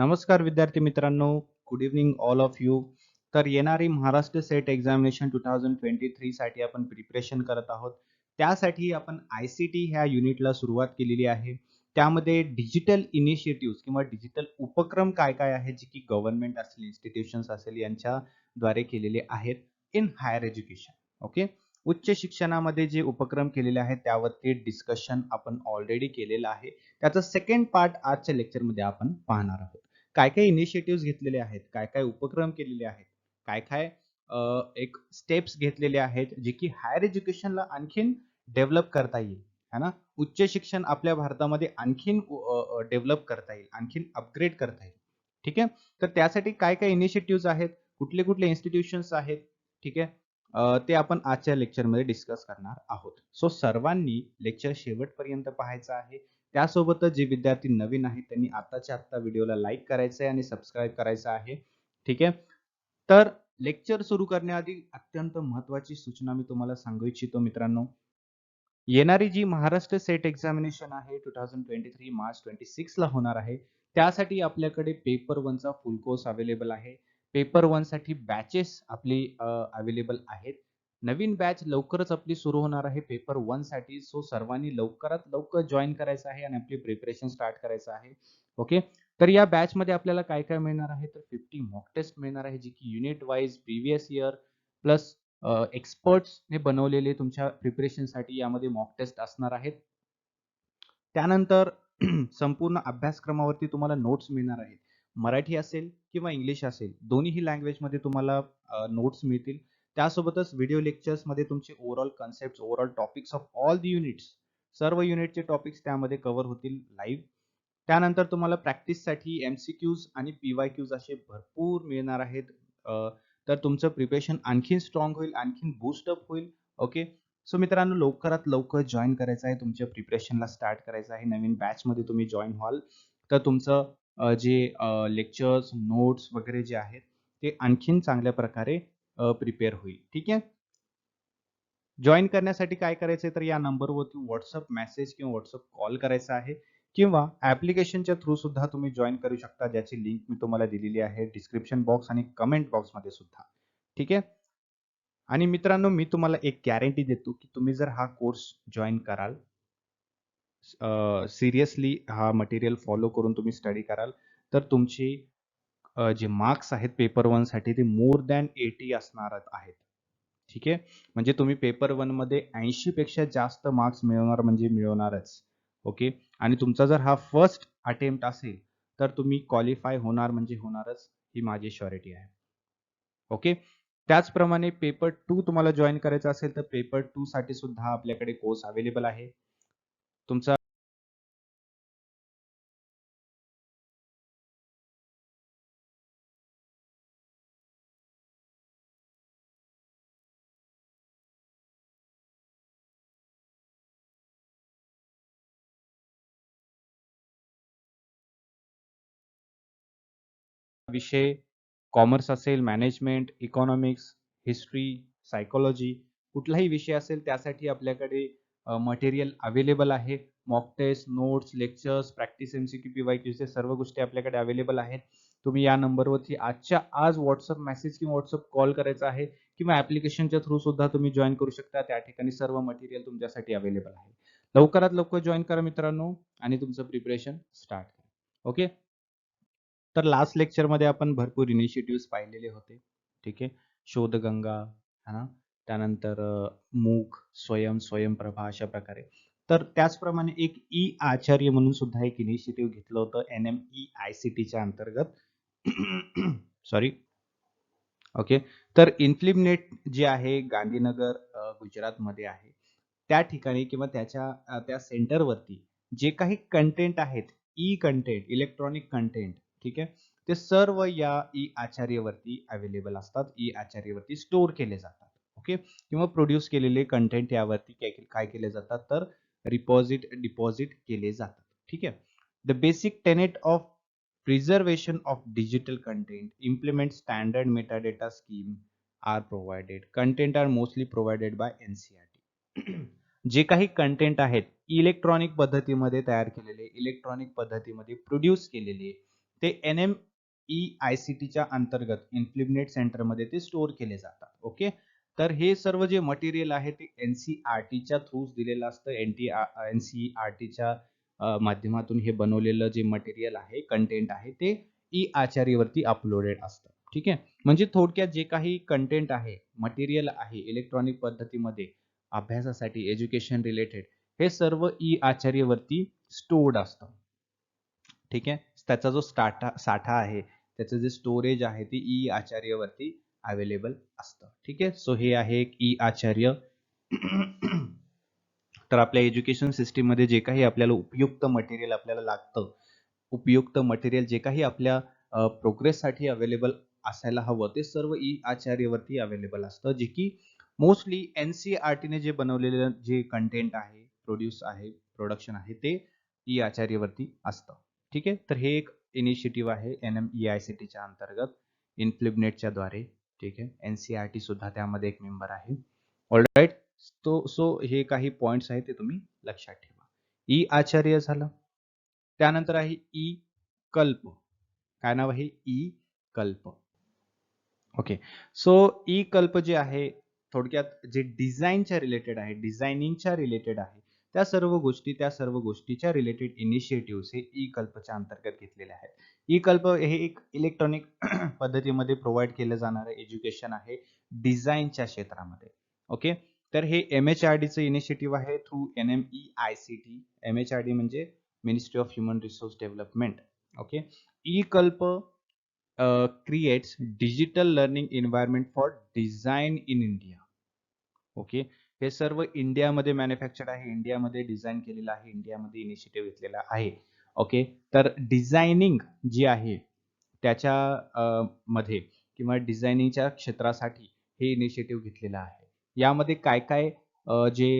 नमस्कार विद्यार्थी मित्रांनो, good evening all of you. तर येणारी महाराष्ट्र सेट एक्झामिनेशन 2023 साठी आपण प्रिपरेशन करत आहोत. त्यासाठी आपण ICT ह्या युनिटला सुरुवात केलेली आहे. त्यामध्ये डिजिटल इनिशिएटिव्ह किंवा डिजिटल उपक्रम काय काय आहेत, जे की गव्हर्नमेंट असेल, इन्स्टिट्यूशन्स असेल यांच्याद्वारे केलेले आहेत इन हायर एज्युकेशन. ओके. उच्च शिक्षणामध्ये जे उपक्रम केलेले आहेत त्यावरती डिस्कशन आपण ऑलरेडी केलेलं आहे. त्याचा सेकंड पार्ट आजच्या लेक्चरमध्ये आपण पाहणार आहोत. काय काय इनिशिएटिव्ह घेतलेले आहेत, काय काय उपक्रम केलेले आहेत, काय काय एक स्टेप्स घेतलेले आहेत, जे की हायर एज्युकेशनला आणखीन डेव्हलप करता येईल, है ना. उच्च शिक्षण आपल्या भारतामध्ये आणखीन डेव्हलप करता येईल, आणखीन अपग्रेड करता येईल. ठीक आहे. तर त्यासाठी काय काय इनिशिएटिव्ह आहेत, कुठले कुठले इन्स्टिट्यूशन्स आहेत, ठीक आहे, ते आपण आजच्या लेक्चरमध्ये डिस्कस करणार आहोत. सो सर्वांनी लेक्चर शेवटपर्यंत पाहायचं आहे. त्यासोबतच जे विद्यार्थी नवीन आहेत त्यांनी आताच्या आत्ता व्हिडिओला लाईक करायचं आहे आणि सबस्क्राईब करायचं आहे. ठीक आहे. तर लेक्चर सुरू करण्याआधी अत्यंत महत्त्वाची सूचना मी तुम्हाला सांगू इच्छितो मित्रांनो. येणारी जी महाराष्ट्र सेट एक्झामिनेशन आहे 2023 मार्च 26 ला होणार आहे. त्यासाठी आपल्याकडे पेपर 1 चा फुल कोर्स अवेलेबल आहे. पेपर 1 साठी बॅचेस आपली अवेलेबल आहेत. नवीन बॅच लवकरच आपली सुरू होणार आहे पेपर 1 साठी. सो सर्वांनी लवकरात लवकर जॉइन करायचं आहे आणि आपली प्रिपरेशन स्टार्ट करायचं आहे. ओके. तर या बॅच मध्ये आपल्याला काय काय मिळणार आहे, तर 50 मॉक टेस्ट मिळणार आहे, जी की unit wise previous year plus एक्सपर्ट्सने बनवलेले तुमच्या प्रिपरेशनसाठी यामध्ये मॉक टेस्ट असणार आहेत. त्यानंतर संपूर्ण अभ्यासक्रमावरती तुम्हाला नोट्स मिळणार आहेत. मराठी असेल किंवा इंग्लिश असेल, दोन्हीही लँग्वेजमध्ये तुम्हाला नोट्स मिळतील. त्यासोबतच व्हिडिओ लेक्चर्समध्ये तुमचे overall concepts, overall topics of all the units, सर्व युनिटचे टॉपिक्स त्यामध्ये कव्हर होतील लाईव्ह. त्यानंतर तुम्हाला प्रॅक्टिससाठी MCQs आणि PYQs असे भरपूर मिळणार आहेत. तर तुमचं प्रिपरेशन आणखीन स्ट्रॉंग होईल, आणखीन बूस्टअप होईल. ओके. सो मित्रांनो, लवकरात लवकर जॉइन करायचं आहे, तुमच्या प्रिपरेशनला स्टार्ट करायचं आहे. नवीन बॅचमध्ये तुम्ही जॉइन व्हाल तर तुमचं जे लेक्चर्स, नोट्स वगैरे जे आहेत ते आणखीन चांगल्या प्रकारे प्रिपेअर होईल. ठीक आहे. जॉइन करण्यासाठी काय करायचंय, तर या नंबरवरती WhatsApp मेसेज किंवा WhatsApp कॉल करायचा आहे किंवा ॲप्लिकेशनच्या थ्रू सुद्धा तुम्ही जॉइन करू शकता, ज्याची लिंक मी तुम्हाला दिलेली आहे डिस्क्रिप्शन बॉक्स आणि कमेंट बॉक्समध्ये सुद्धा. ठीक आहे. आणि मित्रांनो, मी तुम्हाला एक गॅरंटी देतो, की तुम्ही जर हा कोर्स जॉइन कराल, सिरियसली हा मटेरियल फॉलो करून तुम्ही स्टडी कराल, तर तुमची जे मार्क्स आहेत पेपर 1 साठी ते मोर दॅन 80 असणार आहेत. ठीक आहे. म्हणजे तुम्ही पेपर 1 मध्ये 80 पेक्षा जास्त मार्क्स मिळवणार म्हणजे मिळवणारच. ओके. आणि तुमचा जर हा फर्स्ट अटेम्प्ट असेल, तर तुम्ही क्वालिफाय होणार म्हणजे होणारच, ही माझी श्युरिटी आहे. ओके. त्याचप्रमाणे पेपर 2 तुम्हाला जॉइन करायचं असेल, तर पेपर 2 साठी सुद्धा आपल्याकडे कोर्स अवेलेबल आहे. तुमचा विषय कॉमर्स असेल, मॅनेजमेंट, इकॉनॉमिक्स, हिस्ट्री, सायकॉलॉजी कुठलाही विषय असेल त्यासाठी आपल्याकडे मटेरियल अवेलेबल आहे. Mock test, notes, lectures, practice MCQ, PYQचे सर्व गोष्टी आपल्याकडे अवेलेबल आहेत. तुम्ही या नंबरवरती आजच्या आज WhatsApp मेसेज किंवा WhatsApp कॉल करायचा आहे किंवा ॲप्लिकेशनच्या थ्रू सुद्धा तुम्ही जॉइन करू शकता. त्या ठिकाणी सर्व मटेरियल तुमच्यासाठी अवेलेबल आहे. लवकरात लवकर जॉइन करा मित्रांनो आणि तुमचं प्रिपरेशन स्टार्ट करा. ओके. तर लास्ट लेक्चरमध्ये आपण भरपूर इनिशिएटिव्हज पाहिलेले होते. ठीक आहे. शोधगंगा, है ना. त्यानंतर मूक, स्वयंप्रभा अशा प्रकारे. तर त्याचप्रमाणे एक आचार्य म्हणून सुद्धा एक इनिशिएटिव्ह घेतलं होतं NME-ICTच्या अंतर्गत. सॉरी. ओके. तर इन्फिलिमनेट जे आहे गांधीनगर गुजरातमध्ये आहे. त्या ठिकाणी किंवा त्या सेंटरवरती जे काही कंटेंट आहेत, कंटेंट, इलेक्ट्रॉनिक कंटेंट, ठीक आहे, ते सर्व या आचार्यवरती अवेलेबल असतात. आचार्यवरती स्टोअर केले जातात. ओके. किंवा प्रोड्यूस केलेले कंटेंट यावरती काय केले जातात, तर डिपॉझिट केले जातात. ठीक आहे. The basic Tenet of preservation of digital content, implement standard metadata scheme are provided. Content are mostly provided by NCERT. जे काही कंटेंट आहेत इलेक्ट्रॉनिक पद्धतीमध्ये तयार केलेले, इलेक्ट्रॉनिक पद्धतीमध्ये प्रोड्यूस केलेले, ते NMEICTच्या अंतर्गत इम्प्लिमेंट सेंटरमध्ये ते स्टोअर केले जातात. ओके, तर हे सर्व जे मटेरियल आहे ते NCERTच्या थ्रूच दिलेलं असतं. NCERTच्या माध्यमातून हे बनवलेलं जे मटेरियल आहे, कंटेंट आहे, ते आचार्यवरती अपलोडेड असतं. ठीक आहे, म्हणजे थोडक्यात जे काही कंटेंट आहे, मटेरियल आहे इलेक्ट्रॉनिक पद्धतीमध्ये अभ्यासासाठी, एज्युकेशन रिलेटेड, हे सर्व आचार्यवरती स्टोर्ड असतं. ठीक आहे, त्याचा जो साठा आहे, त्याचं जे स्टोरेज आहे ते आचार्यवरती अवेलेबल असतं. ठीक आहे, सो हे आहे एक आचार्य. तर आपल्या एज्युकेशन सिस्टीम मध्ये जे काही आपल्याला उपयुक्त मटेरियल आपल्याला लागतं, उपयुक्त मटेरियल जे काही आपल्या प्रोग्रेससाठी अवेलेबल असायला हवं, ते सर्व आचार्यवरती अवेलेबल असतं, जे की मोस्टली NCERTने जे बनवलेलं जे कंटेंट आहे, प्रोडक्शन आहे, ते आचार्यवरती असतं. ठीक आहे, तर हे एक इनिशिएटिव्ह आहे NMEICTच्या अंतर्गत इन्फ्लिबनेटच्या द्वारे. ठीक आहे, NCERT सुद्धा त्यामध्ये एक मेंबर आहे. ऑलराईट, सो हे काही पॉइंट्स आहेत ते तुम्ही लक्षात ठेवा. आचार्य झालं. त्यानंतर आहे कल्प. काय नाव आहे? कल्प. ओके, सो कल्प जे आहे, थोडक्यात जे डिझाईनच्या रिलेटेड आहे, डिझायनिंगच्या रिलेटेड आहे, त्या सर्व गोष्टीच्या रिलेटेड इनिशिएटिव्ह हे कल्पच्या अंतर्गत घेतलेले आहेत. कल्प हे एक इलेक्ट्रॉनिक पद्धतीमध्ये प्रोव्हाइड केलं जाणारं एज्युकेशन आहे डिझाईनच्या क्षेत्रामध्ये. ओके, तर हे MHRDचं इनिशिएटिव्ह आहे थ्रू NMEICT. MHRD म्हणजे ministry of human resource development. Okay, कल्प creates digital learning environment for design in India. Okay, हे सर्व इंडियामध्ये मॅन्युफॅक्चर्ड आहे, इंडियामध्ये डिझाईन केलेलं आहे, इंडियामध्ये इनिशिएटिव्ह घेतलेला आहे. ओके, तर डिझायनिंग जी आहे त्याच्या मध्ये किंवा डिझायनिंगच्या क्षेत्रासाठी हे इनिशिएटिव्ह घेतलेलं आहे. यामध्ये काय काय जे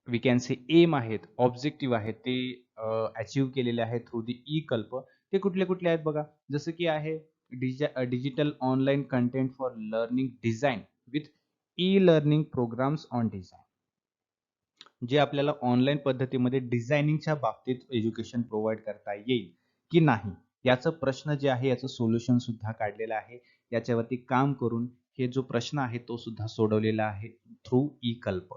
वी कॅन से एम आहेत, ऑब्जेक्टिव्ह आहेत, ते अचीव्ह केलेले आहेत थ्रू दी कल्प. ते कुठले कुठले आहेत बघा, जसं की आहे digital online content for learning design with learning programs on design. जे आपल्याला ऑनलाईन पद्धतीमध्ये डिझायनिंगच्या बाबतीत एज्युकेशन प्रोव्हाइड करता येईल की नाही, याचा प्रश्न जे आहे याचं सोल्युशन सुद्धा काढलेलं आहे. याच्यावरती काम करून हे जो प्रश्न आहे तो सुद्धा सोडवलेला आहे थ्रू कल्प.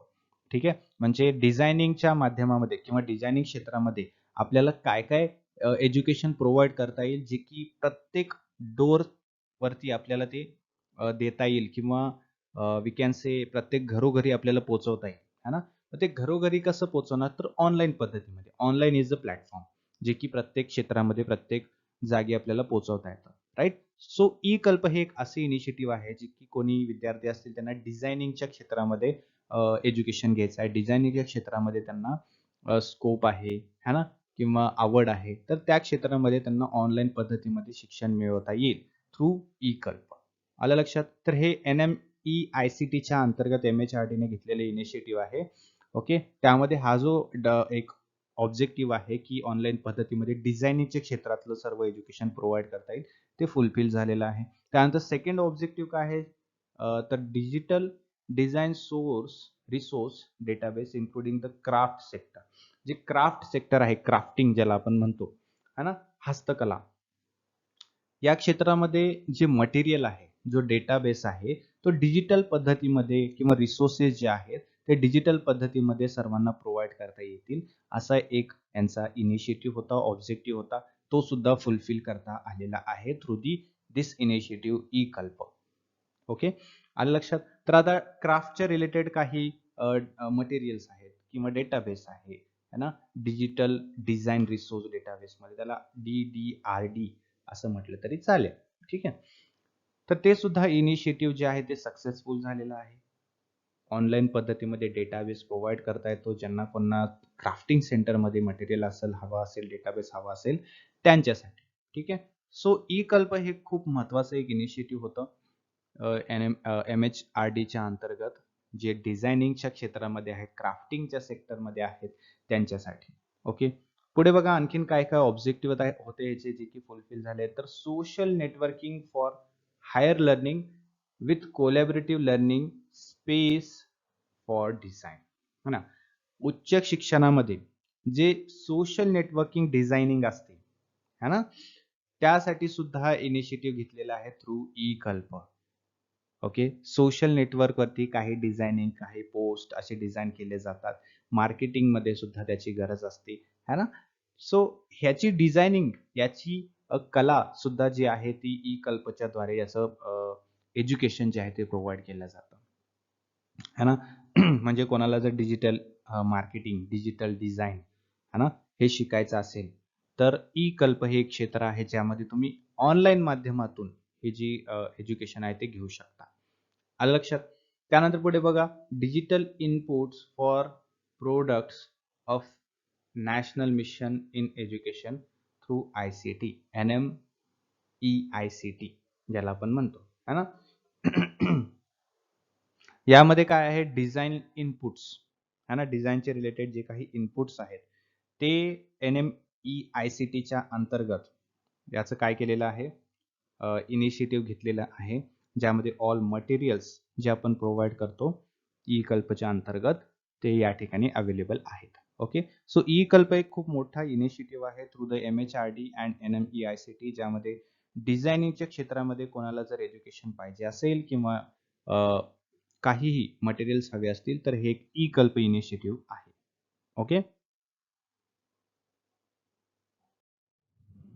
ठीक आहे, म्हणजे डिझायनिंगच्या माध्यमामध्ये किंवा डिझायनिंग क्षेत्रामध्ये आपल्याला काय काय एज्युकेशन प्रोव्हाइड करता येईल, जे की प्रत्येक डोर वरती आपल्याला ते देता येईल किंवा वी कॅन से प्रत्येक घरोघरी आपल्याला पोहोचवता येईल, है ना. ते घरोघरी कसं पोहोचवणार, तर ऑनलाईन पद्धतीमध्ये. ऑनलाईन इज अ प्लॅटफॉर्म, जे की प्रत्येक क्षेत्रामध्ये प्रत्येक जागी आपल्याला पोहोचवता येतं. राईट, सो कल्प हे एक असे इनिशिएटिव्ह आहे जे की कोणी विद्यार्थी असतील त्यांना डिझायनिंगच्या क्षेत्रामध्ये एज्युकेशन घ्यायचं आहे, डिझायनिंगच्या क्षेत्रामध्ये त्यांना स्कोप आहे, है ना, किंवा आवड आहे, तर त्या क्षेत्रामध्ये त्यांना ऑनलाईन पद्धतीमध्ये शिक्षण मिळवता येईल थ्रू कल्प. आलं लक्षात? तर हे NMEICTच्या अंतर्गत MHRDने घेतलेले इनिशिएटिव्ह आहे. ओके, त्यामध्ये हा जो एक ऑब्जेक्टिव्ह आहे की ऑनलाईन पद्धतीमध्ये डिझायनिंगच्या क्षेत्रातलं सर्व एज्युकेशन प्रोव्हाइड करता येईल, ते फुलफिल झालेलं आहे. त्यानंतर सेकंड ऑब्जेक्टिव्ह काय आहे, तर digital design resource database including the craft sector. जे क्राफ्ट सेक्टर आहे, क्राफ्टिंग ज्याला आपण म्हणतो, है ना, हस्तकला, या क्षेत्रामध्ये जे मटेरियल आहे, जो डेटाबेस आहे, तो डिजिटल पद्धतीमध्ये किंवा रिसोर्सेस जे आहेत ते डिजिटल पद्धतीमध्ये सर्वांना प्रोव्हाइड करता येतील, असा एक यांचा इनिशिएटिव्ह होता, ऑब्जेक्टिव्ह होता. तो सुद्धा फुलफिल करता आलेला आहे थ्रू दिस इनिशिएटिव्ह कल्प. ओके, आलं लक्षात? तर आता क्राफ्टच्या रिलेटेड काही मटेरियल्स आहेत किंवा डेटाबेस आहे, है ना, डिजिटल डिझाईन रिसोर्स डेटाबेस मध्ये, त्याला DDRD असं म्हटलं तरी चालेल. ठीक आहे, तर ते सुद्धा इनिशिएटिव्ह जे आहे ते सक्सेसफुल झालेलं आहे. ऑनलाईन पद्धतीमध्ये डेटाबेस प्रोव्हाइड करता येतो, ज्यांना कोणा क्राफ्टिंग सेंटरमध्ये मटेरियल हवा असेल, डेटाबेस हवा असेल त्यांच्यासाठी. ठीक आहे, सो कल्प हे खूप महत्वाचं एक इनिशिएटिव्ह होतं MHRDच्या अंतर्गत, जे डिझायनिंगच्या क्षेत्रामध्ये आहेत, क्राफ्टिंगच्या सेक्टरमध्ये आहेत त्यांच्यासाठी. ओके, पुढे बघा आणखीन काय काय ऑब्जेक्टिव्ह होते याचे जे की फुलफिल झाले. तर social networking for higher learning with collaborative learning space for design, है ना. उच्च शिक्षणामध्ये जे सोशल नेटवर्किंग डिझायनिंग असते, है ना. त्यासाठी सुद्धा इनिशिएटिव्ह घेतलेला आहे थ्रू ई कल्प. ओके. सोशल नेटवर्कवरती काही डिझायनिंग, काही पोस्ट असे डिझाइन केले जातात. मार्केटिंगमध्ये सुद्धा त्याची गरज असते, है ना. सो ह्याची डिझायनिंग, याची कला सुद्धा जी आहे ती ई कल्पच्या द्वारे याचं एज्युकेशन जे आहे ते प्रोव्हाईड केलं जातं, है ना. म्हणजे कोणाला जर डिजिटल मार्केटिंग, डिजिटल डिझाइन, है ना, हे शिकायचं असेल, तर ई कल्प हे एक क्षेत्र आहे ज्यामध्ये तुम्ही ऑनलाईन माध्यमातून हे जी एज्युकेशन आहे ते घेऊ शकता. आलं लक्षात. त्यानंतर पुढे बघा, digital inputs for products of national mission in education through ICT, NMEICT ज्याला आपण म्हणतो, है ना. यामध्ये काय आहे, डिझाइन इनपुट्स, है ना, डिझाइनचे रिलेटेड जे काही इनपुट्स आहेत ते NMEICTच्या अंतर्गत याचं काय केलेलं आहे, इनिशिएटिव्ह घेतलेला आहे, ज्यामध्ये ऑल मटेरियल्स जे आपण प्रोव्हाईड करतो ई कल्पच्या अंतर्गत ते या ठिकाणी अवेलेबल आहेत. ओके. सो ई कल्प एक खूप मोठा इनिशिएटिव्ह आहे through the MHRD and NMEICT, ज्यामध्ये डिझायनिंगच्या क्षेत्रामध्ये कोणाला जर एज्युकेशन पाहिजे असेल किंवा काहीही मटेरियल्स हवे असतील तर हे एक ई कल्प इनिशिएटिव्ह आहे. Okay.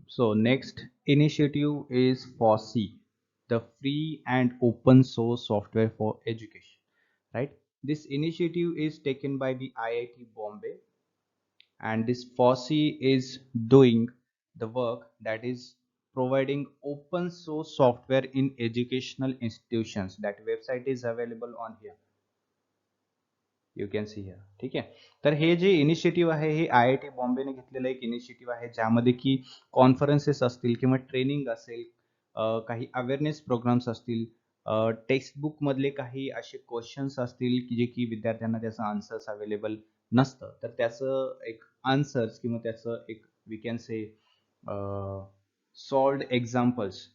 So next initiative is FOSSEE, the free and open source software for education, right? This initiative is taken by the IIT Bombay, and this FOSSEE is doing the work that is providing open source software in educational institutions. That website is available on here. You can see here. ठीक आहे. तर हे जे initiative आहे हे IIT बॉम्बेने घेतलेलं एक initiative आहे, ज्यामध्ये की कॉन्फरन्सेस असतील किंवा ट्रेनिंग असेल, काही अवेअरनेस प्रोग्राम्स असतील, टेक्स्टबुक मधले काही असे क्वेश्चन्स असतील की जे की विद्यार्थ्यांना त्याचं आन्सर्स अवेलेबल नसतं, तर त्याचं एक आन्सर्स किंवा त्याचं एक we can say solved examples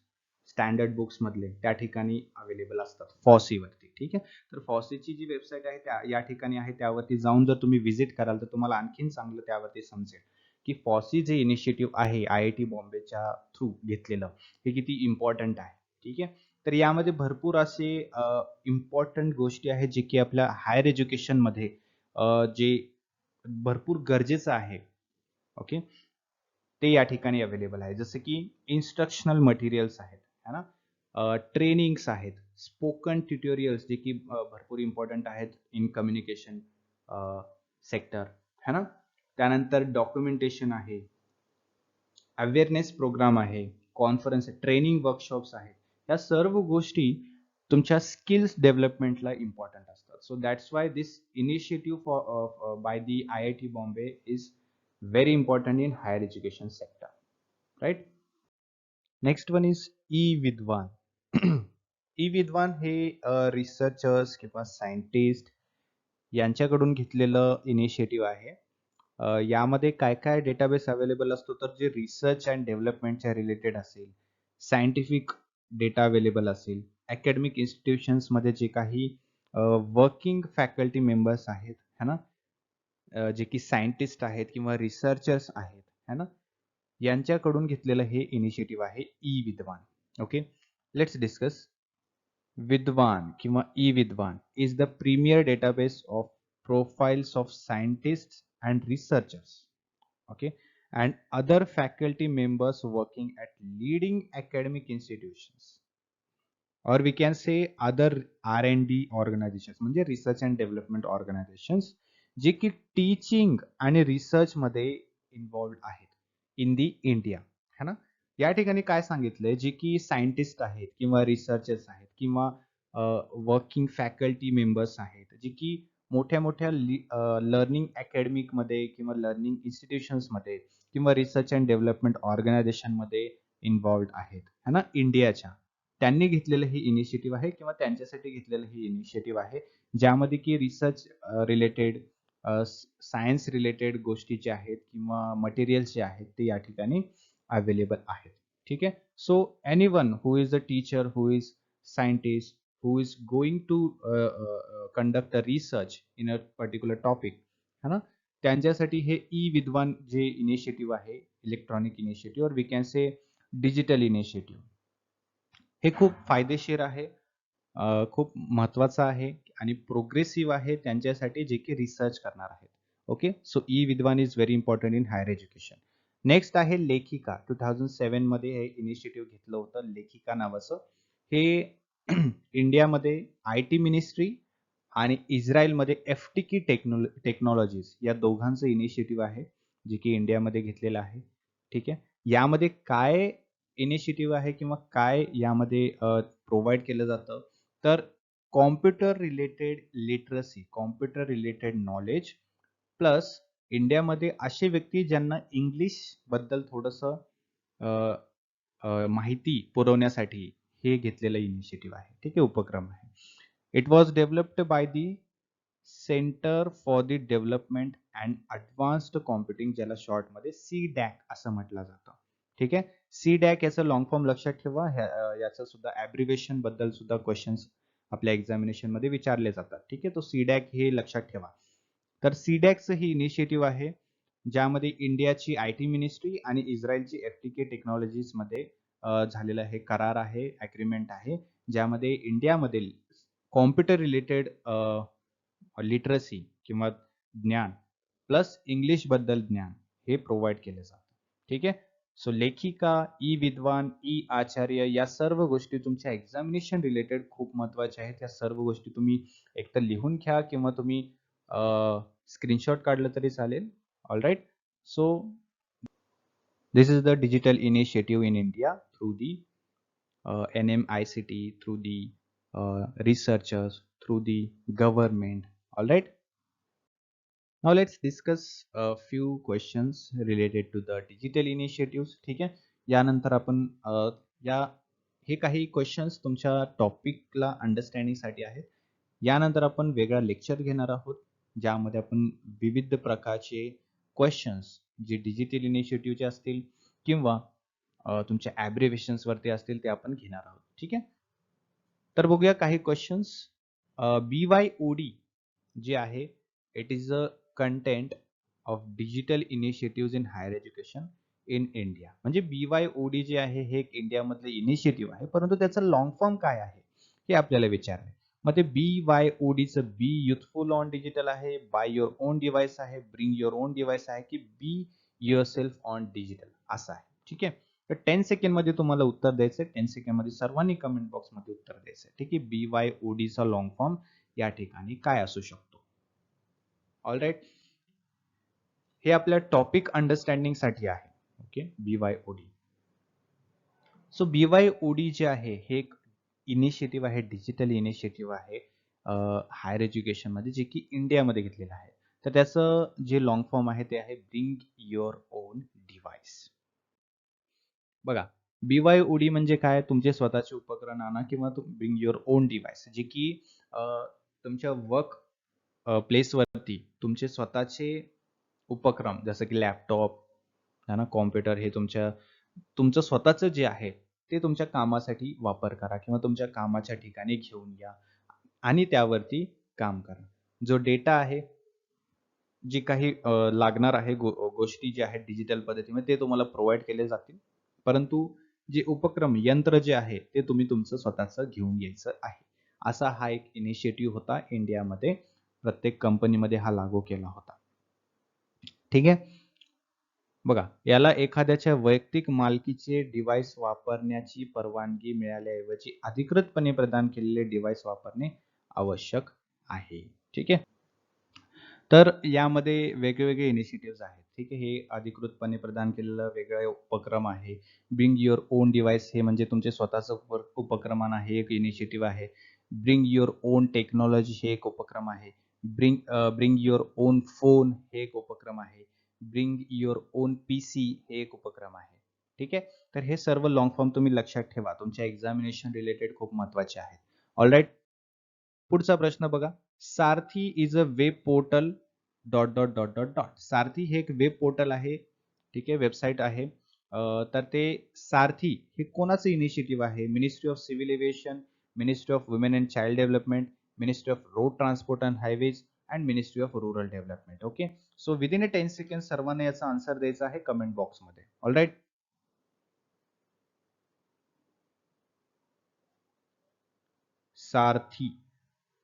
standard books मधले त्या ठिकाणी अवेलेबल असतात FOSSEE वरती. ठीक आहे. तर FOSSEEची जी वेबसाईट आहे त्या या ठिकाणी आहे, त्यावरती जाऊन जर तुम्ही व्हिजिट कराल तर तुम्हाला आणखीन चांगलं त्यावरती समजेल की FOSSEE जे इनिशिएटिव्ह आहे IIT बॉम्बेच्या थ्रू घेतलेलं, हे किती इम्पॉर्टंट आहे. ठीक आहे. तर यामध्ये भरपूर असे इम्पॉर्टंट गोष्टी आहेत जे की आपल्या हायर एज्युकेशन मध्ये जे भरपूर गरजेचं आहे. ओके. ते या ठिकाणी अवेलेबल आहे. जसं की इन्स्ट्रक्शनल मटेरियल्स आहेत, है ना. ट्रेनिंग्स आहेत, स्पोकन ट्युटोरियल्स जे की भरपूर इम्पॉर्टंट आहेत इन कम्युनिकेशन सेक्टर, है ना. त्यानंतर डॉक्युमेंटेशन आहे, अवेअरनेस प्रोग्राम आहे, कॉन्फरन्स, ट्रेनिंग वर्कशॉप्स आहेत. या सर्व गोष्टी तुमच्या स्किल्स डेव्हलपमेंटला इम्पॉर्टंट असतात. So that's why this initiative for by the IIT Bombay is very important in higher education sector, right? Next one is e-Vidwan. e-Vidwan हे रिसर्चर्स किंवा सायंटिस्ट यांच्याकडून घेतलेलं इनिशिएटिव्ह आहे. यामध्ये काय काय डेटाबेस अवेलेबल असतो, तर जे रिसर्च अँड डेव्हलपमेंटच्या रिलेटेड असेल, सायंटिफिक डेटा अवेलेबल असेल, अकॅडमिक इन्स्टिट्यूशन्स मध्ये जे काही वर्किंग फॅकल्टी मेंबर्स आहेत, है ना, जे की सायंटिस्ट आहेत किंवा रिसर्चर्स आहेत, है ना, यांच्याकडून घेतलेलं हे इनिशिएटिव्ह आहे ई-विद्वान. ओके. Let's discuss. विद्वान किंवा e-Vidwan is the premier database of profiles of scientists and researchers, okay, and other faculty members working at leading academic institutions, or we can say other R&D organizations, म्हणजे research and development organisations, जे की teaching आणि research मध्ये involved आहेत in the India, है ना. या ठिकाणी काय सांगितलंय, जे की सायंटिस्ट आहेत किंवा रिसर्चर्स आहेत किंवा वर्किंग फॅकल्टी मेंबर्स आहेत, जे की मोठ्या मोठ्या लर्निंग अकॅडमिक मध्ये किंवा लर्निंग इन्स्टिट्यूशन्स मध्ये किंवा रिसर्च अँड डेव्हलपमेंट ऑर्गनायझेशन मध्ये इन्व्हॉल्ड आहेत, है ना, इंडियाच्या. त्यांनी घेतलेलं हे इनिशिएटिव्ह आहे किंवा त्यांच्यासाठी घेतलेलं हे इनिशिएटिव्ह आहे, ज्यामध्ये की रिसर्च रिलेटेड, सायन्स रिलेटेड गोष्टी ज्या आहेत किंवा मटेरियल्स जे आहेत ते या ठिकाणी अवेलेबल आहेत. ठीक आहे. So anyone who is a teacher, who is scientist, who is going to conduct a research in a particular topic, है ना, त्यांच्यासाठी हे ई विद्वान जे इनिशिएटिव्ह आहे, इलेक्ट्रॉनिक इनिशिएटिव्ह और we can say digital initiative, हे खूप फायदेशीर आहे, खूप महत्वाचं आहे आणि प्रोग्रेसिव्ह आहे त्यांच्यासाठी जे की रिसर्च करणार आहेत. Okay, so e Vidwan is very important in higher education. Next आहे लेखिका. 2007 मध्ये हे इनिशिएटिव्ह घेतलं होतं लेखिका नावाचं. हे इंडियामध्ये आय-टी मिनिस्ट्री आणि इस्रायलमध्ये एफटीकी टेक्नॉलॉजीज या दोघांचं इनिशिएटिव्ह आहे, जे की इंडियामध्ये घेतलेलं आहे. ठीक आहे. यामध्ये काय इनिशिएटिव्ह आहे किंवा काय यामध्ये प्रोव्हाईड केलं जातं, तर computer related literacy, computer related knowledge plus इंडियामध्ये असे व्यक्ती ज्यांना इंग्लिश बद्दल थोडंसं माहिती पुरवण्यासाठी हे घेतलेलं इनिशिएटिव्ह आहे. ठीक आहे, उपक्रम आहे. It was developed by the centre for the development and advanced computing, ज्याला शॉर्टमध्ये CDAC असं म्हटलं जातं. ठीक आहे. CDAC याचं लॉंग फॉर्म लक्षात ठेवा. याचं सुद्धा ॲब्रिव्हिएशन बद्दल सुद्धा क्वेश्चन्स आपल्या एक्झामिनेशन मध्ये विचारले जातात. ठीक आहे, तो CDAC हे लक्षात ठेवा. तर CDACचं ही इनिशिएटिव्ह आहे, ज्यामध्ये इंडियाची आय-टी मिनिस्ट्री आणि इस्रायलची एफटीके टेक्नॉलॉजीज मध्ये झालेला हे करार आहे, ॲग्रीमेंट आहे, ज्यामध्ये इंडियामधील कॉम्प्युटर रिलेटेड लिटरसी किंवा ज्ञान प्लस इंग्लिश बद्दल ज्ञान हे प्रोव्हाइड केले जातं. ठीक आहे. सो लेखिका, ई विद्वान, ई आचार्य या सर्व गोष्टी तुमच्या एक्झामिनेशन रिलेटेड खूप महत्वाच्या आहेत. या सर्व गोष्टी तुम्ही एकतर लिहून घ्या किंवा तुम्ही स्क्रीनशॉट काढलं तरी चालेल. All right. So this is the digital initiative in India through the NMICT, through the researchers, through the government. All right. Now let's discuss a few questions related to the digital initiatives. ठीक आहे. यानंतर आपण हे काही questions तुमच्या टॉपिकला understanding साठी आहेत. यानंतर आपण वेगळा लेक्चर घेणार आहोत, ज्यामध्ये आपण विविध प्रकारचे क्वेश्चन्स जे डिजिटल इनिशिएटिव्हचे असतील किंवा तुमच्या ॲब्रिव्हिएशन्स वरती असतील ते आपण घेणार आहोत. ठीक आहे. तर बघूया काही क्वेश्चन्स. BYOD जे आहे, it is a content of digital initiative in higher education in India. म्हणजे BYOD जे आहे हे एक इंडियामधलं इनिशिएटिव्ह आहे, परंतु त्याचं लॉंग फॉर्म काय आहे हे आपल्याला विचारलंय. मग ते BYODचं बी युथफुल ऑन डिजिटल आहे, बाय युअर ओन डिव्हाइस आहे, ब्रिंग युअर ओन डिव्हाइस आहे, की be your self on digital असं आहे. ठीक आहे. तर 10 सेकंड मध्ये तुम्हाला उत्तर द्यायचंय. 10 सेकंड मध्ये सर्वांनी कमेंट बॉक्स मध्ये उत्तर द्यायचंय. ठीक आहे. BYOD चा लॉंग फॉर्म या ठिकाणी काय असू शकतो. All right. हे आपल्या टॉपिक अंडरस्टँडिंग साठी आहे. Okay, BYOD. सो BYOD जे आहे हे एक इनिशिएटिव्ह आहे, डिजिटल इनिशिएटिव्ह आहे हायर एज्युकेशन मध्ये, जे की इंडियामध्ये घेतलेलं आहे. तर त्याचं जे लॉंग फॉर्म आहे ते आहे ब्रिंग युअर ओन डिव्हाइस. बघा, BYOD म्हणजे काय, तुमचे स्वतःचे उपकरण आणा किंवा ब्रिंग युअर ओन डिव्हाइस, जे की तुमच्या वर्क प्लेसवरती तुमचे स्वतःचे उपक्रम जसं की लॅपटॉप है ना, कॉम्प्युटर हे तुमचं स्वतःचं जे आहे ते तुमच्या कामासाठी वापर करा किंवा तुमच्या कामाच्या ठिकाणी घेऊन या आणि त्यावरती काम करा. जो डेटा आहे, जी काही लागणार आहे गोष्टी ज्या आहेत डिजिटल पद्धतीमध्ये ते तुम्हाला प्रोव्हाइड केले जातील, परंतु जे उपक्रम यंत्र जे आहे ते तुम्ही तुमचं स्वतःचं घेऊन यायचं आहे. असा हा एक इनिशिएटिव्ह होता इंडियामध्ये. प्रत्येक कंपनीमध्ये हा लागू केला होता. ठीक आहे. बघा, याला एखाद्याच्या वैयक्तिक मालकीचे डिव्हाइस वापरण्याची परवानगी मिळाल्याऐवजी अधिकृतपणे प्रदान केलेले डिव्हाइस वापरणे आवश्यक आहे. ठीक आहे. तर यामध्ये वेगवेगळे इनिशिएटिव्ह आहेत. ठीक आहे. हे अधिकृतपणे प्रदान केलेलं वेगळा उपक्रम आहे. ब्रिंग युअर ओन डिव्हाइस हे म्हणजे तुमचे स्वतःचं उपक्रम आणा, हे एक इनिशिएटिव्ह आहे. ब्रिंग युअर ओन टेक्नॉलॉजी हे एक उपक्रम आहे. ब्रिंग युअर ओन फोन हे एक उपक्रम आहे. ब्रिंग युअर ओन PC हे एक उपक्रम आहे. ठीक आहे. तर हे सर्व लॉंग फॉर्म तुम्ही लक्षात ठेवा, तुमच्या एक्झामिनेशन रिलेटेड खूप महत्वाचे आहेत. ऑलराईट. पुढचा प्रश्न बघा. Sarathi is a web portal dot dot dot dot dot. Sarathi हे एक वेब पोर्टल आहे. ठीक आहे, वेबसाईट आहे. तर ते सारथी हे कोणाचं इनिशिएटिव्ह आहे? Ministry of civil aviation, ministry of women and child development, ministry of road transport and highways and ministry of rural development. Okay, so within 10 second सर्वांना याचा आन्सर द्यायचा आहे कमेंट बॉक्समध्ये. All right. सारथी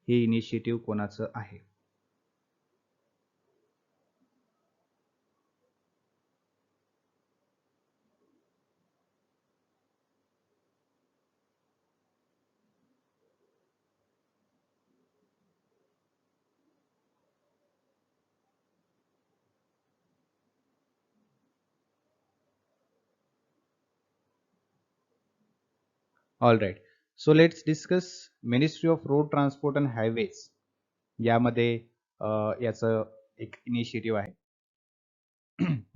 हे इनिशिएटिव्ह कोणाचं आहे? All right. So let's discuss ministry of road transport and highways. यामध्ये याचं एक इनिशिएटिव्ह आहे.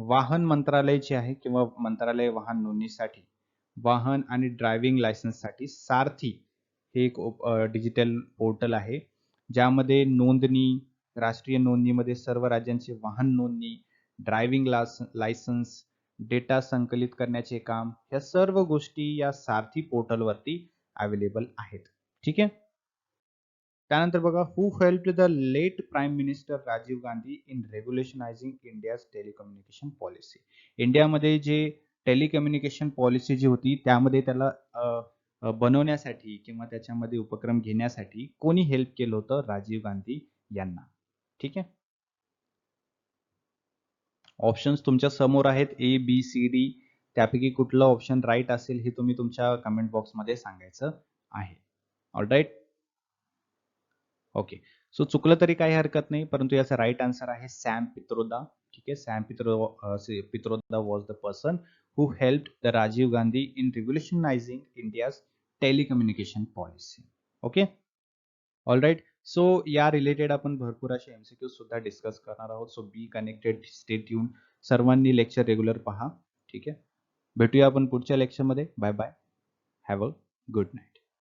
वाहन मंत्रालय जे आहे किंवा मंत्रालय वाहन नोंदणीसाठी वाहन आणि ड्रायव्हिंग लायसन्ससाठी सारथी हे एक डिजिटल पोर्टल आहे, ज्यामध्ये नोंदणी, राष्ट्रीय नोंदणीमध्ये सर्व राज्यांची वाहन नोंदणी, ड्रायव्हिंग लायसन्स, डेटा संकलित करण्याचे काम, ह्या सर्व गोष्टी या सारथी पोर्टलवरती अवेलेबल आहेत. ठीक आहे. त्यानंतर बघा, who help the late prime minister Rajiv Gandhi in revolutionizing India's telecommunication policy. इंडियामध्ये जे टेलिकम्युनिकेशन पॉलिसी जी होती त्यामध्ये त्याला बनवण्यासाठी किंवा त्याच्यामध्ये उपक्रम घेण्यासाठी कोणी हेल्प केलं होतं? राजीव गांधी यांना. ठीक आहे. ऑप्शन्स तुमच्या समोर आहेत, ए बी सी डी. त्यापैकी कुठलं ऑप्शन राईट असेल हे तुम्ही तुमच्या कमेंट बॉक्समध्ये सांगायचं आहे. All right. ओके, सो चुकलं तरी काही हरकत नाही, परंतु याचा राईट आन्सर आहे सॅम पित्रोदा. ठीक आहे. Sam Pitroda was the person who help the Rajiv Gandhi in revolutionizing India's telecommunication policy. Okay. All right. So या रिलेटेड आपण भरपूर असे एमसीक्यू सुद्धा डिस्कस करणार आहोत. So be connected, stay tune. सर्वांनी लेक्चर रेग्युलर पहा. ठीक आहे. भेटूया आपण पुढच्या लेक्चरमध्ये. Bye bye. Have a good night.